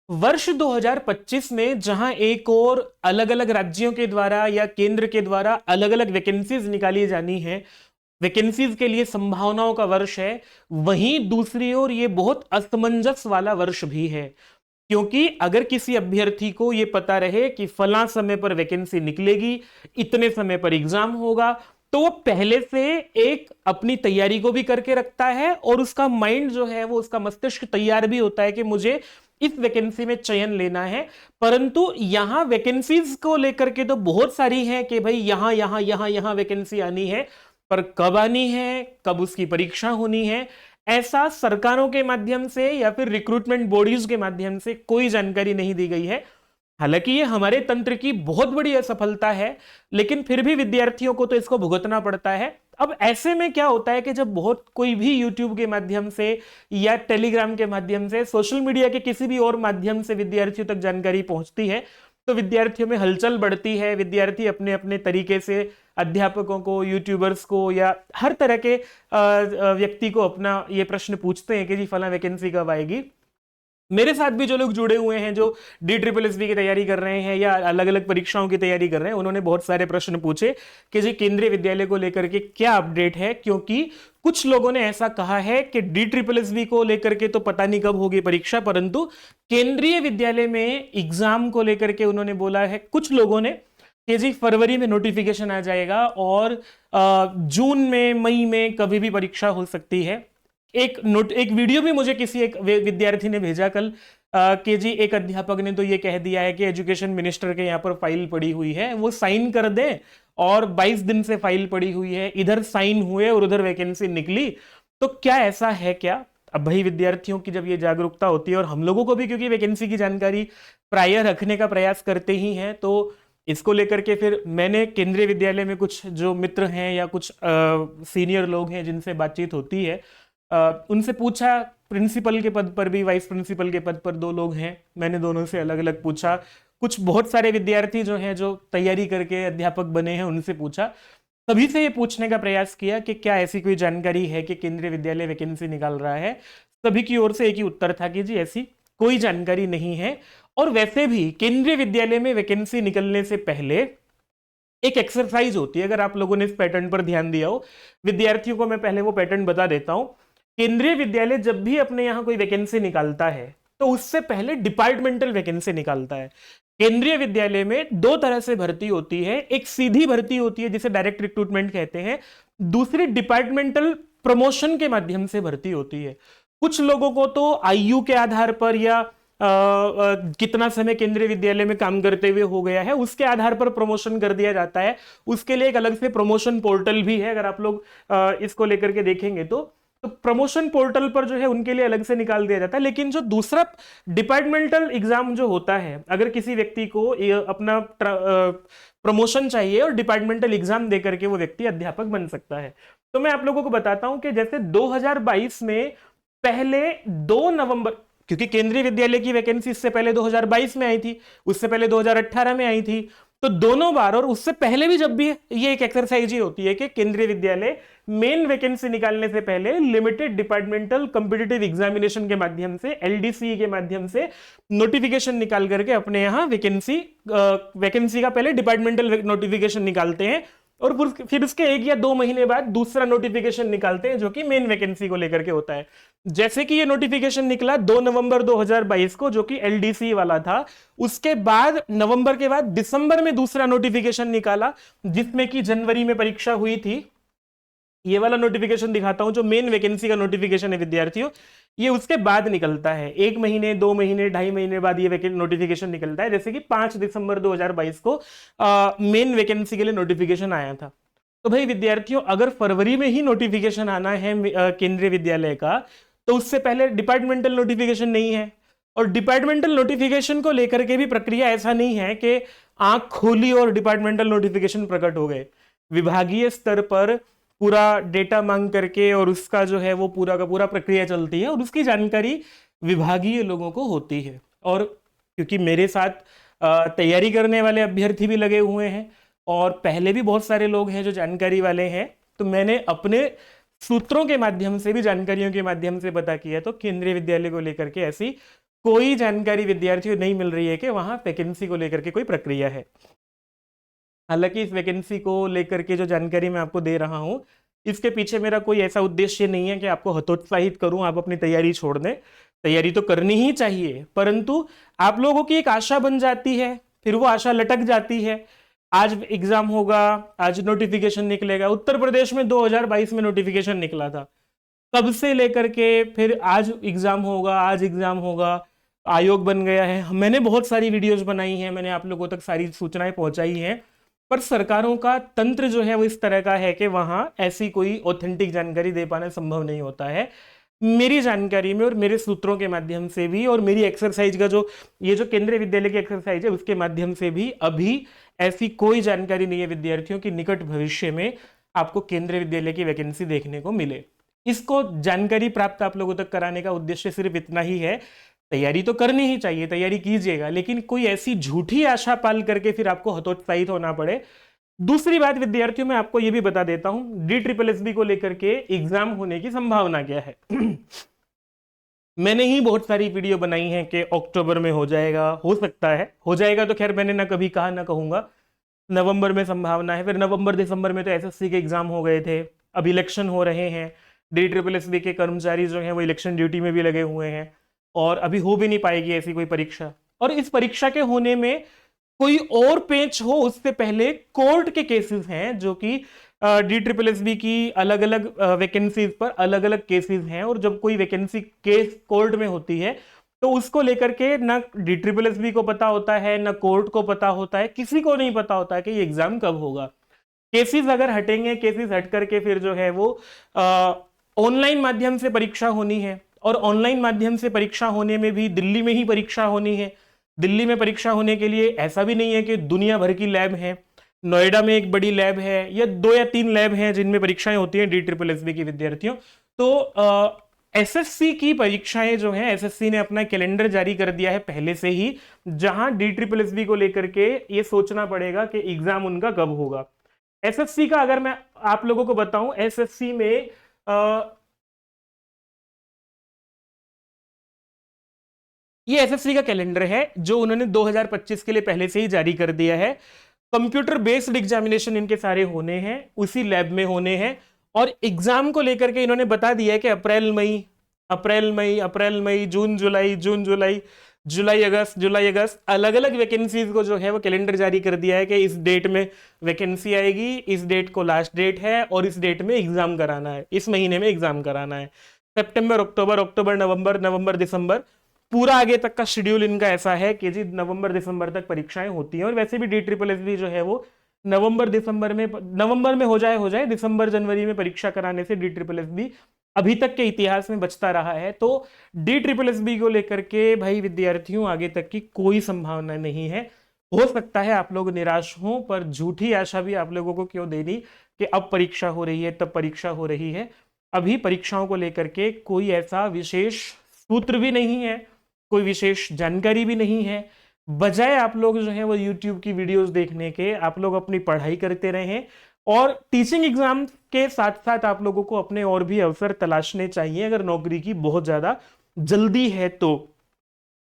वर्ष 2025 में जहां एक और अलग अलग राज्यों के द्वारा या केंद्र के द्वारा अलग अलग वैकेंसीज निकाली जानी है, वैकेंसीज के लिए संभावनाओं का वर्ष है, वहीं दूसरी ओर ये बहुत असमंजस वाला वर्ष भी है। क्योंकि अगर किसी अभ्यर्थी को यह पता रहे कि फला समय पर वैकेंसी निकलेगी, इतने समय पर एग्जाम होगा, तो वो पहले से एक अपनी तैयारी को भी करके रखता है और उसका माइंड जो है वो उसका मस्तिष्क तैयार भी होता है कि मुझे इस वैकेंसी में चयन लेना है। परंतु यहां वैकेंसीज को लेकर के तो बहुत सारी हैं कि भाई यहां यहां यहां यहां वैकेंसी आनी है, पर कब आनी है, कब उसकी परीक्षा होनी है, ऐसा सरकारों के माध्यम से या फिर रिक्रूटमेंट बॉडीज के माध्यम से कोई जानकारी नहीं दी गई है। हालांकि ये हमारे तंत्र की बहुत बड़ी असफलता है, लेकिन फिर भी विद्यार्थियों को तो इसको भुगतना पड़ता है। अब ऐसे में क्या होता है कि जब बहुत कोई भी यूट्यूब के माध्यम से या टेलीग्राम के माध्यम से, सोशल मीडिया के किसी भी और माध्यम से विद्यार्थियों तक जानकारी पहुंचती है, तो विद्यार्थियों में हलचल बढ़ती है। विद्यार्थी अपने अपने तरीके से अध्यापकों को, यूट्यूबर्स को या हर तरह के व्यक्ति को अपना ये प्रश्न पूछते हैं कि जी फला वैकेंसी कब आएगी। मेरे साथ भी जो लोग जुड़े हुए हैं, जो DSSB की तैयारी कर रहे हैं या अलग अलग परीक्षाओं की तैयारी कर रहे हैं, उन्होंने बहुत सारे प्रश्न पूछे कि जी केंद्रीय विद्यालय को लेकर के क्या अपडेट है। क्योंकि कुछ लोगों ने ऐसा कहा है कि DSSB को लेकर के तो पता नहीं कब होगी परीक्षा, परंतु केंद्रीय विद्यालय में एग्जाम को लेकर के उन्होंने बोला है कुछ लोगों ने कि जी फरवरी में नोटिफिकेशन आ जाएगा और जून में, मई में कभी भी परीक्षा हो सकती है। एक वीडियो भी मुझे किसी एक विद्यार्थी ने भेजा कल कि जी एक अध्यापक ने तो ये कह दिया है कि एजुकेशन मिनिस्टर के यहाँ पर फाइल पड़ी हुई है, वो साइन कर दें, और 22 दिन से फाइल पड़ी हुई है, इधर साइन हुए और उधर वैकेंसी निकली। तो क्या ऐसा है क्या? अब भाई विद्यार्थियों की जब ये जागरूकता होती है और हम लोगों को भी, क्योंकि वैकेंसी की जानकारी प्राय रखने का प्रयास करते ही हैं, तो इसको लेकर के फिर मैंने केंद्रीय विद्यालय में कुछ जो मित्र हैं या कुछ सीनियर लोग हैं जिनसे बातचीत होती है, उनसे पूछा। प्रिंसिपल के पद पर भी, वाइस प्रिंसिपल के पद पर 2 लोग हैं, मैंने दोनों से अलग अलग पूछा। कुछ बहुत सारे विद्यार्थी जो हैं, जो तैयारी करके अध्यापक बने हैं, उनसे पूछा। सभी से ये पूछने का प्रयास किया कि क्या ऐसी कोई जानकारी है कि केंद्रीय विद्यालय वैकेंसी निकाल रहा है। सभी की ओर से एक ही उत्तर था कि जी ऐसी कोई जानकारी नहीं है। और वैसे भी केंद्रीय विद्यालय में वैकेंसी निकलने से पहले एक एक्सरसाइज होती है। अगर आप लोगों ने इस पैटर्न पर ध्यान दिया हो, विद्यार्थियों को मैं पहले वो पैटर्न बता देता हूं। केंद्रीय विद्यालय जब भी अपने यहां कोई वैकेंसी निकालता है, तो उससे पहले डिपार्टमेंटल वैकेंसी निकालता है। केंद्रीय विद्यालय में 2 तरह से भर्ती होती है। एक सीधी भर्ती होती है जिसे डायरेक्ट रिक्रूटमेंट कहते हैं, दूसरी डिपार्टमेंटल प्रमोशन के माध्यम से भर्ती होती है। कुछ लोगों को तो आयु के आधार पर या कितना समय केंद्रीय विद्यालय में काम करते हुए हो गया है, उसके आधार पर प्रमोशन कर दिया जाता है। उसके लिए एक अलग से प्रमोशन पोर्टल भी है। अगर आप लोग इसको लेकर के देखेंगे तो प्रमोशन पोर्टल पर जो है उनके लिए अलग से निकाल दिया जाता है। लेकिन जो दूसरा डिपार्टमेंटल एग्जाम जो होता है, अगर किसी व्यक्ति को अपना प्रमोशन चाहिए और डिपार्टमेंटल एग्जाम देकर के वो व्यक्ति अध्यापक बन सकता है। तो मैं आप लोगों को बताता हूं कि जैसे 2022 में पहले 2 नवंबर, क्योंकि केंद्रीय विद्यालय की वैकेंसी इससे पहले 2022 में आई थी, उससे पहले 2018 में आई थी, तो दोनों बार, और उससे पहले भी जब भी ये एक एक्सरसाइज ही होती है कि केंद्रीय विद्यालय मेन वैकेंसी निकालने से पहले लिमिटेड डिपार्टमेंटल कॉम्पिटिटिव एग्जामिनेशन के माध्यम से, LDC के माध्यम से नोटिफिकेशन निकाल करके अपने यहां वैकेंसी का पहले डिपार्टमेंटल नोटिफिकेशन निकालते हैं, और फिर उसके 1 या 2 महीने बाद दूसरा नोटिफिकेशन निकालते हैं जो कि मेन वैकेंसी को लेकर के होता है। जैसे कि ये नोटिफिकेशन निकला 2 नवंबर 2022 को, जो कि LDC वाला था। उसके बाद नवंबर के बाद दिसंबर में दूसरा नोटिफिकेशन निकाला, जिसमें कि जनवरी में परीक्षा हुई थी। ये वाला नोटिफिकेशन दिखाता हूं जो मेन वैकेंसी का नोटिफिकेशन है विद्यार्थियों, ये उसके बाद निकलता है। 1 महीने, 2 महीने, 2.5 महीने बाद ये नोटिफिकेशन निकलता है। जैसे कि 5 दिसंबर 2022 को मेन वैकेंसी के लिए नोटिफिकेशन आया था। तो भाई विद्यार्थियों, अगर फरवरी में ही नोटिफिकेशन आना है केंद्रीय विद्यालय का, तो उससे पहले डिपार्टमेंटल नोटिफिकेशन नहीं है। और डिपार्टमेंटल नोटिफिकेशन को लेकर के भी प्रक्रिया ऐसा नहीं है कि आंख खोली और डिपार्टमेंटल नोटिफिकेशन प्रकट हो गए। विभागीय स्तर पर पूरा डेटा मांग करके और उसका जो है वो पूरा का पूरा प्रक्रिया चलती है, और उसकी जानकारी विभागीय लोगों को होती है। और क्योंकि मेरे साथ तैयारी करने वाले अभ्यर्थी भी लगे हुए हैं और पहले भी बहुत सारे लोग हैं जो जानकारी वाले हैं, तो मैंने अपने सूत्रों के माध्यम से भी, जानकारियों के माध्यम से पता किया, तो केंद्रीय विद्यालय को लेकर के ऐसी कोई जानकारी विद्यार्थियों नहीं मिल रही है कि वहां वैकेंसी को लेकर के कोई प्रक्रिया है। हालांकि इस वैकेंसी को लेकर के जो जानकारी मैं आपको दे रहा हूं, इसके पीछे मेरा कोई ऐसा उद्देश्य नहीं है कि आपको हतोत्साहित करूं, आप अपनी तैयारी छोड़ दें। तैयारी तो करनी ही चाहिए, परंतु आप लोगों की एक आशा बन जाती है, फिर वो आशा लटक जाती है। आज एग्जाम होगा, आज नोटिफिकेशन निकलेगा। उत्तर प्रदेश में 2022 में नोटिफिकेशन निकला था, तब से लेकर के फिर आज एग्जाम होगा, आज एग्जाम होगा, आयोग बन गया है। मैंने बहुत सारी वीडियोस बनाई हैं, मैंने आप लोगों तक सारी सूचनाएं पहुंचाई हैं, पर सरकारों का तंत्र जो है वो इस तरह का है कि वहां ऐसी कोई ऑथेंटिक जानकारी दे पाना संभव नहीं होता है। मेरी जानकारी में और मेरे सूत्रों के माध्यम से भी, और मेरी एक्सरसाइज का जो ये जो केंद्रीय विद्यालय की एक्सरसाइज है उसके माध्यम से भी अभी ऐसी कोई जानकारी नहीं है विद्यार्थियों की निकट भविष्य में आपको केंद्रीय विद्यालय की वैकेंसी देखने को मिले। इसको जानकारी प्राप्त आप लोगों तक कराने का उद्देश्य सिर्फ इतना ही है। तैयारी तो करनी ही चाहिए, तैयारी कीजिएगा, लेकिन कोई ऐसी झूठी आशा पाल करके फिर आपको हतोत्साहित होना पड़े। दूसरी बात विद्यार्थियों, मैं आपको यह भी बता देता हूं, DSSB को लेकर के एग्जाम होने की संभावना क्या है। मैंने ही बहुत सारी वीडियो बनाई है कि अक्टूबर में हो जाएगा, हो सकता है, हो जाएगा तो खैर मैंने ना कभी कहा ना कहूंगा। नवंबर में संभावना है, फिर नवंबर दिसंबर में तो SSC के एग्जाम हो गए थे, अब इलेक्शन हो रहे हैं। DSSB के कर्मचारी जो हैं वो इलेक्शन ड्यूटी में भी लगे हुए हैं, और अभी हो भी नहीं पाएगी ऐसी कोई परीक्षा। और इस परीक्षा के होने में कोई और पेच हो उससे पहले कोर्ट के केसेस हैं, जो कि DSSB की अलग अलग वैकेंसीज पर अलग अलग केसेस हैं, और जब कोई वैकेंसी केस कोर्ट में होती है तो उसको लेकर के ना DSSB को पता होता है, ना कोर्ट को पता होता है, किसी को नहीं पता होता है कि ये एग्जाम कब होगा। केसेस अगर हटेंगे, केसेस हट करके फिर जो है वो ऑनलाइन माध्यम से परीक्षा होनी है, और ऑनलाइन माध्यम से परीक्षा होने में भी दिल्ली में ही परीक्षा होनी है। दिल्ली में परीक्षा होने के लिए ऐसा भी नहीं है कि दुनिया भर की लैब है, नोएडा में एक बड़ी लैब है, या 2 या 3 लैब हैं जिनमें परीक्षाएं होती हैं DSSB की विद्यार्थियों। तो SSC की परीक्षाएं जो हैं, SSC ने अपना कैलेंडर जारी कर दिया है पहले से ही, जहां DSSB को लेकर के ये सोचना पड़ेगा कि एग्जाम उनका कब होगा। SSC का अगर मैं आप लोगों को बताऊं, SSC में ये SSC का कैलेंडर है जो उन्होंने 2025 के लिए पहले से ही जारी कर दिया है। कंप्यूटर बेस्ड एग्जामिनेशन इनके सारे होने हैं, उसी लैब में होने हैं, और एग्जाम को लेकर के इन्होंने बता दिया है कि अप्रैल मई, जून जुलाई, जुलाई अगस्त, अलग अलग वैकेंसीज को जो है वो कैलेंडर जारी कर दिया है कि इस डेट में वैकेंसी आएगी, इस डेट को लास्ट डेट है, और इस डेट में एग्जाम कराना है, इस महीने में एग्जाम कराना है। सितंबर, अक्टूबर, नवंबर, दिसंबर, पूरा आगे तक का शेड्यूल इनका ऐसा है कि जी नवंबर दिसंबर तक परीक्षाएं होती हैं। और वैसे भी DSSB जो है वो नवंबर में हो जाए, दिसंबर जनवरी में परीक्षा कराने से DSSB अभी तक के इतिहास में बचता रहा है। तो DSSB को लेकर के भाई विद्यार्थियों आगे तक की कोई संभावना नहीं है। हो सकता है आप लोग निराश हों, पर झूठी आशा भी आप लोगों को क्यों देनी कि अब परीक्षा हो रही है, तब परीक्षा हो रही है। अभी परीक्षाओं को लेकर के कोई ऐसा विशेष सूत्र भी नहीं है, कोई विशेष जानकारी भी नहीं है। बजाय आप लोग जो है वो YouTube की वीडियोस देखने के, आप लोग अपनी पढ़ाई करते रहें, और टीचिंग एग्जाम के साथ साथ आप लोगों को अपने और भी अवसर तलाशने चाहिए। अगर नौकरी की बहुत ज्यादा जल्दी है तो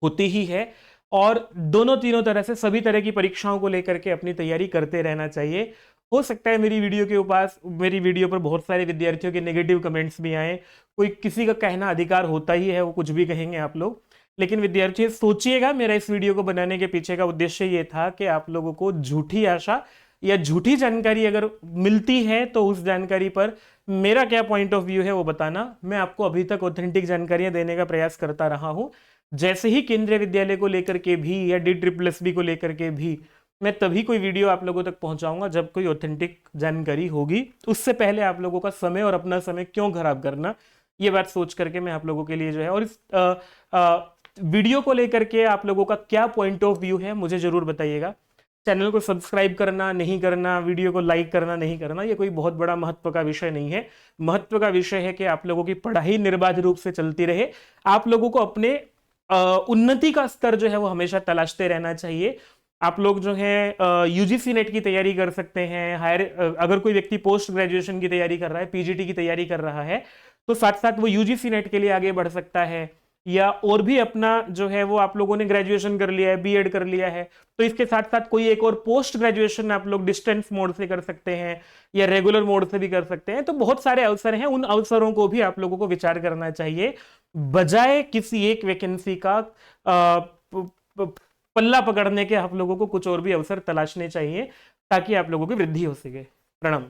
होती ही है, और दोनों तीनों तरह से सभी तरह की परीक्षाओं को लेकर के अपनी तैयारी करते रहना चाहिए। हो सकता है मेरी वीडियो पर बहुत सारे विद्यार्थियों के नेगेटिव कमेंट्स भी आए, कोई किसी का कहना अधिकार होता ही है, वो कुछ भी कहेंगे आप लोग, लेकिन विद्यार्थी सोचिएगा, मेरा इस वीडियो को बनाने के पीछे का उद्देश्य ये था कि आप लोगों को झूठी आशा या झूठी जानकारी अगर मिलती है तो उस जानकारी पर मेरा क्या पॉइंट ऑफ व्यू है वो बताना। मैं आपको अभी तक ऑथेंटिक जानकारियां देने का प्रयास करता रहा हूं। जैसे ही केंद्रीय विद्यालय को लेकर के भी या DSSB को लेकर के भी मैं तभी कोई वीडियो आप लोगों तक पहुंचाऊंगा जब कोई ऑथेंटिक जानकारी होगी। उससे पहले आप लोगों का समय और अपना समय क्यों खराब करना, ये बात सोच करके मैं आप लोगों के लिए जो है, और इस वीडियो को लेकर के आप लोगों का क्या पॉइंट ऑफ व्यू है मुझे जरूर बताइएगा। चैनल को सब्सक्राइब करना नहीं करना, वीडियो को लाइक करना नहीं करना, ये कोई बहुत बड़ा महत्व का विषय नहीं है। महत्व का विषय है कि आप लोगों की पढ़ाई निर्बाध रूप से चलती रहे। आप लोगों को अपने उन्नति का स्तर जो है वो हमेशा तलाशते रहना चाहिए। आप लोग जो है UGC नेट की तैयारी कर सकते हैं, अगर कोई व्यक्ति पोस्ट ग्रेजुएशन की तैयारी कर रहा है, PGT की तैयारी कर रहा है, तो साथ साथ वो UGC नेट के लिए आगे बढ़ सकता है, या और भी अपना जो है वो आप लोगों ने ग्रेजुएशन कर लिया है, बीएड कर लिया है, तो इसके साथ साथ कोई एक और पोस्ट ग्रेजुएशन आप लोग डिस्टेंस मोड से कर सकते हैं या रेगुलर मोड से भी कर सकते हैं। तो बहुत सारे अवसर हैं, उन अवसरों को भी आप लोगों को विचार करना चाहिए, बजाय किसी एक वैकेंसी का पल्ला पकड़ने के आप लोगों को कुछ और भी अवसर तलाशने चाहिए ताकि आप लोगों की वृद्धि हो सके। प्रणाम।